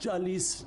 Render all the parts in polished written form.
40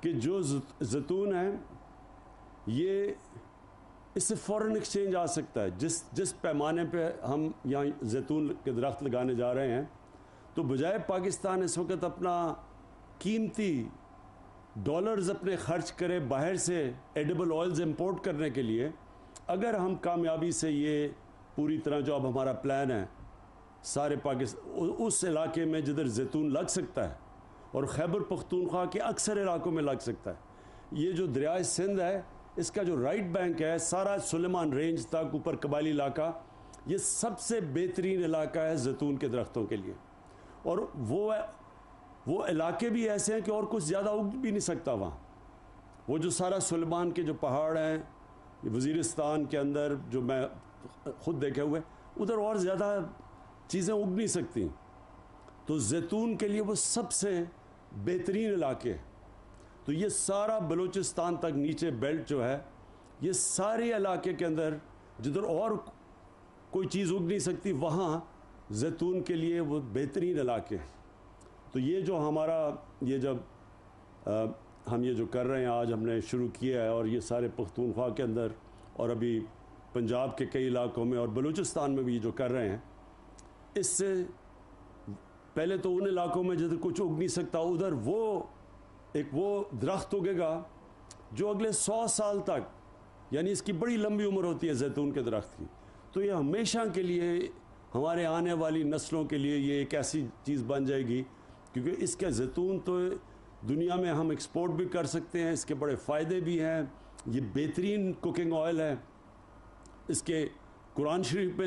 کہ جو زیتون ہے یہ اس سے فورن ایکسچینج آ سکتا ہے. جس پیمانے پہ ہم یہاں زیتون کے درخت لگانے جا رہے ہیں, تو بجائے پاکستان اس وقت اپنا قیمتی ڈالرز اپنے خرچ کرے باہر سے ایڈیبل آئلز امپورٹ کرنے کے لیے, اگر ہم کامیابی سے یہ پوری طرح جو اب ہمارا پلان ہے سارے پاکستان اس علاقے میں جدھر زیتون لگ سکتا ہے اور خیبر پختونخوا کے اکثر علاقوں میں لگ سکتا ہے, یہ جو دریائے سندھ ہے اس کا جو رائٹ بینک ہے سارا سلیمان رینج تک اوپر قبائلی علاقہ, یہ سب سے بہترین علاقہ ہے زیتون کے درختوں کے لیے. اور وہ علاقے بھی ایسے ہیں کہ اور کچھ زیادہ اگ بھی نہیں سکتا وہاں. وہ جو سارا سلیمان کے جو پہاڑ ہیں وزیرستان کے اندر جو میں خود دیکھے ہوئے, ادھر اور زیادہ چیزیں اگ نہیں سکتی. تو زیتون کے لیے وہ سب سے بہترین علاقے. تو یہ سارا بلوچستان تک نیچے بیلٹ جو ہے, یہ سارے علاقے کے اندر جدھر اور کوئی چیز اگ نہیں سکتی وہاں زیتون کے لیے وہ بہترین علاقے ہیں. تو یہ جو ہمارا یہ جب ہم یہ جو کر رہے ہیں آج ہم نے شروع کیا ہے, اور یہ سارے پختونخوا کے اندر اور ابھی پنجاب کے کئی علاقوں میں اور بلوچستان میں بھی یہ جو کر رہے ہیں, اس سے پہلے تو ان علاقوں میں جدھر کچھ اگ نہیں سکتا ادھر وہ درخت اگے گا جو اگلے 100 سال تک, یعنی اس کی بڑی لمبی عمر ہوتی ہے زیتون کے درخت کی. تو یہ ہمیشہ کے لیے ہمارے آنے والی نسلوں کے لیے یہ ایک ایسی چیز بن جائے گی, کیونکہ اس کے زیتون تو دنیا میں ہم ایکسپورٹ بھی کر سکتے ہیں, اس کے بڑے فائدے بھی ہیں, یہ بہترین کوکنگ آئل ہے, اس کے قرآن شریف میں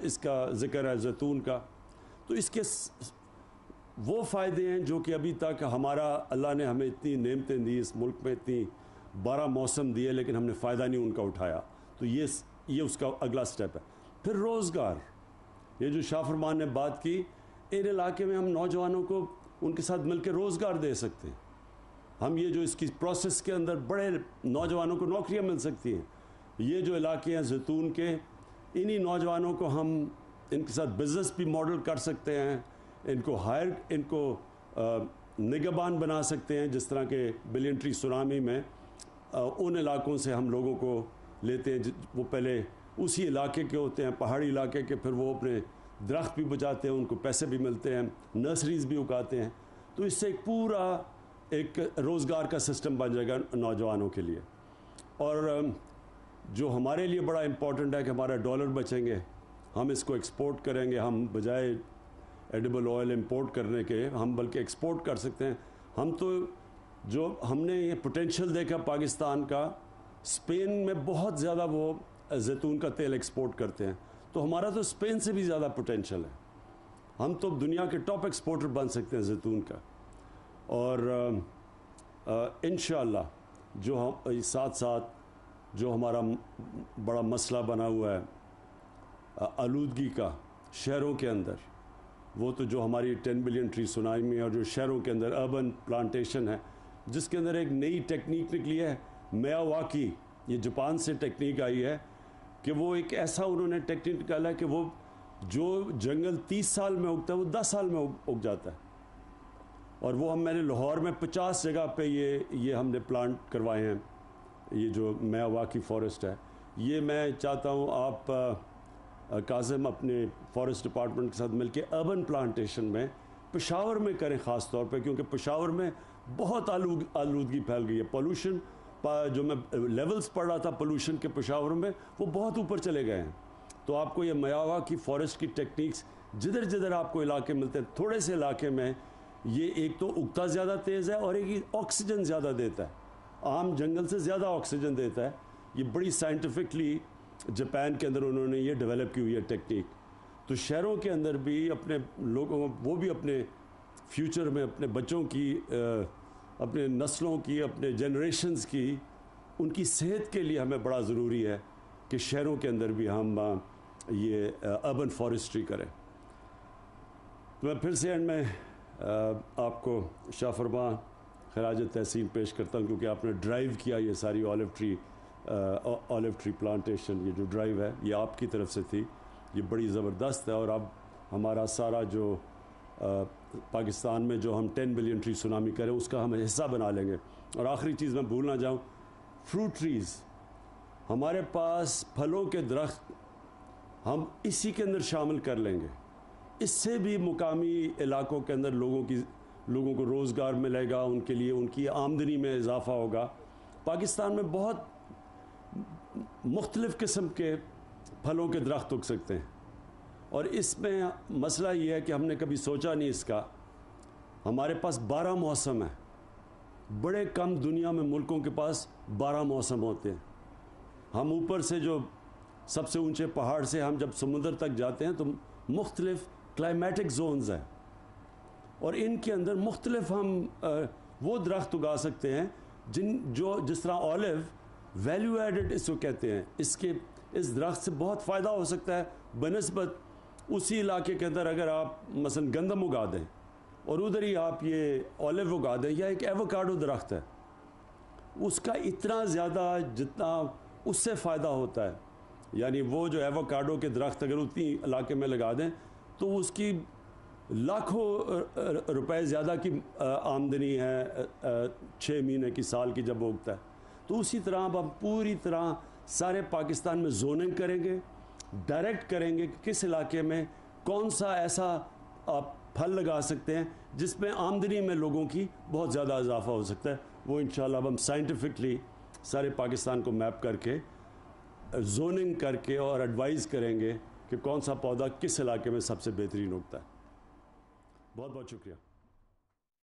اس کا ذکر ہے زیتون کا. تو اس کے وہ فائدے ہیں جو کہ ابھی تک ہمارا اللہ نے ہمیں اتنی نعمتیں دی, اس ملک میں اتنی 12 موسم دیے, لیکن ہم نے فائدہ نہیں ان کا اٹھایا. تو یہ اس کا اگلا سٹیپ ہے. پھر روزگار, یہ جو شاہ فرمان نے بات کی, ان علاقے میں ہم نوجوانوں کو ان کے ساتھ مل کے روزگار دے سکتے ہیں. ہم یہ جو اس کی پروسیس کے اندر بڑے نوجوانوں کو نوکریاں مل سکتی ہیں. یہ جو علاقے ہیں زیتون کے, انہی نوجوانوں کو ہم ان کے ساتھ بزنس بھی ماڈل کر سکتے ہیں, ان کو نگہبان بنا سکتے ہیں, جس طرح کے بلین ٹری سونامی میں ان علاقوں سے ہم لوگوں کو لیتے ہیں, وہ پہلے اسی علاقے کے ہوتے ہیں, پہاڑی علاقے کے, پھر وہ اپنے درخت بھی بچاتے ہیں, ان کو پیسے بھی ملتے ہیں, نرسریز بھی اگاتے ہیں. تو اس سے ایک پورا ایک روزگار کا سسٹم بن جائے گا نوجوانوں کے لیے. اور جو ہمارے لیے بڑا امپورٹنٹ ہے کہ ہمارا ڈالر بچیں گے, ہم اس کو ایکسپورٹ کریں گے. ہم بجائے ایڈیبل آئل امپورٹ کرنے کے ہم بلکہ ایکسپورٹ کر سکتے ہیں. ہم تو جو ہم نے یہ پوٹینشیل دیکھا پاکستان کا, اسپین میں بہت زیادہ وہ زیتون کا تیل ایکسپورٹ کرتے ہیں, تو ہمارا تو اسپین سے بھی زیادہ پوٹینشیل ہے. ہم تو دنیا کے ٹاپ ایکسپورٹر بن سکتے ہیں زیتون کا. اور انشاءاللہ جو ہم ساتھ ساتھ جو ہمارا بڑا مسئلہ بنا ہوا ہے آلودگی کا شہروں کے اندر, وہ تو جو ہماری 10 بلین ٹری سونامی اور جو شہروں کے اندر اربن پلانٹیشن ہے, جس کے اندر ایک نئی ٹیکنیک نکلی ہے میاواکی, یہ جاپان سے ٹیکنیک آئی ہے کہ وہ ایک ایسا انہوں نے ٹیکنیک نکالا ہے کہ وہ جو جنگل 30 سال میں اگتا ہے وہ 10 سال میں اگ جاتا ہے. اور وہ میں نے لاہور میں 50 جگہ پہ یہ ہم نے پلانٹ کروائے ہیں. یہ جو میاواکی فارسٹ ہے, یہ میں چاہتا ہوں آپ کاظم اپنے فارسٹ ڈپارٹمنٹ کے ساتھ مل کے اربن پلانٹیشن میں پشاور میں کریں خاص طور پہ, کیونکہ پشاور میں بہت آلودگی پھیل گئی ہے. پولوشن جو میں لیولز پڑھ رہا تھا پولوشن کے پشاور میں, وہ بہت اوپر چلے گئے ہیں. تو آپ کو یہ میاواکی فارسٹ کی ٹیکنیکس جدھر جدھر آپ کو علاقے ملتے ہیں, تھوڑے سے علاقے میں یہ ایک تو اگتا زیادہ تیز ہے اور ایک آکسیجن زیادہ دیتا ہے, عام جنگل سے زیادہ آکسیجن دیتا ہے. یہ بڑی سائنٹیفکلی جاپان کے اندر انہوں نے یہ ڈیولپ کی ہوئی ہے ٹیکنیک. تو شہروں کے اندر بھی اپنے لوگوں, وہ بھی اپنے فیوچر میں اپنے بچوں کی, اپنے نسلوں کی, اپنے جنریشنز کی, ان کی صحت کے لیے ہمیں بڑا ضروری ہے کہ شہروں کے اندر بھی ہم یہ اربن فارسٹری کریں. میں پھر سے اینڈ میں آپ کو شاہ فرمان خراج تحسین پیش کرتا ہوں, کیونکہ آپ نے ڈرائیو کیا یہ ساری آلیو ٹری پلانٹیشن. یہ جو ڈرائیو ہے یہ آپ کی طرف سے تھی, یہ بڑی زبردست ہے. اور اب ہمارا سارا جو پاکستان میں جو ہم 10 بلین ٹری سونامی کریں اس کا ہم حصہ بنا لیں گے. اور آخری چیز میں بھول نہ جاؤں, فروٹ ٹریز, ہمارے پاس پھلوں کے درخت ہم اسی کے اندر شامل کر لیں گے. اس سے بھی مقامی علاقوں کے اندر لوگوں کو روزگار ملے گا, ان کے لیے ان کی آمدنی میں اضافہ ہوگا. پاکستان میں بہت مختلف قسم کے پھلوں کے درخت اگ سکتے ہیں, اور اس میں مسئلہ یہ ہے کہ ہم نے کبھی سوچا نہیں اس کا. ہمارے پاس 12 موسم ہیں. بڑے کم دنیا میں ملکوں کے پاس 12 موسم ہوتے ہیں. ہم اوپر سے جو سب سے اونچے پہاڑ سے ہم جب سمندر تک جاتے ہیں تو مختلف کلائمیٹک زونز ہیں, اور ان کے اندر مختلف ہم وہ درخت اگا سکتے ہیں جس طرح اولیو ویلیو ایڈڈ اس کو کہتے ہیں. اس درخت سے بہت فائدہ ہو سکتا ہے بنسبت اسی علاقے کے اندر اگر آپ مثلا گندم اگا دیں اور ادھر ہی آپ یہ اولیو اگا دیں, یا ایک ایووکاڈو درخت ہے, اس کا اتنا زیادہ جتنا اس سے فائدہ ہوتا ہے. یعنی وہ جو ایووکاڈو کے درخت اگر اتنی علاقے میں لگا دیں تو اس کی لاکھوں روپے زیادہ کی آمدنی ہے 6 مہینے کی, سال کی جب اگتا ہے. تو اسی طرح اب ہم پوری طرح سارے پاکستان میں زوننگ کریں گے, ڈائریکٹ کریں گے کہ کس علاقے میں کون سا ایسا آپ پھل لگا سکتے ہیں جس میں آمدنی میں لوگوں کی بہت زیادہ اضافہ ہو سکتا ہے. وہ انشاءاللہ اب ہم سائنٹیفکلی سارے پاکستان کو میپ کر کے زوننگ کر کے اور ایڈوائز کریں گے کہ کون سا پودا کس علاقے میں سب سے بہترین اگتا ہے. بہت بہت شکریہ.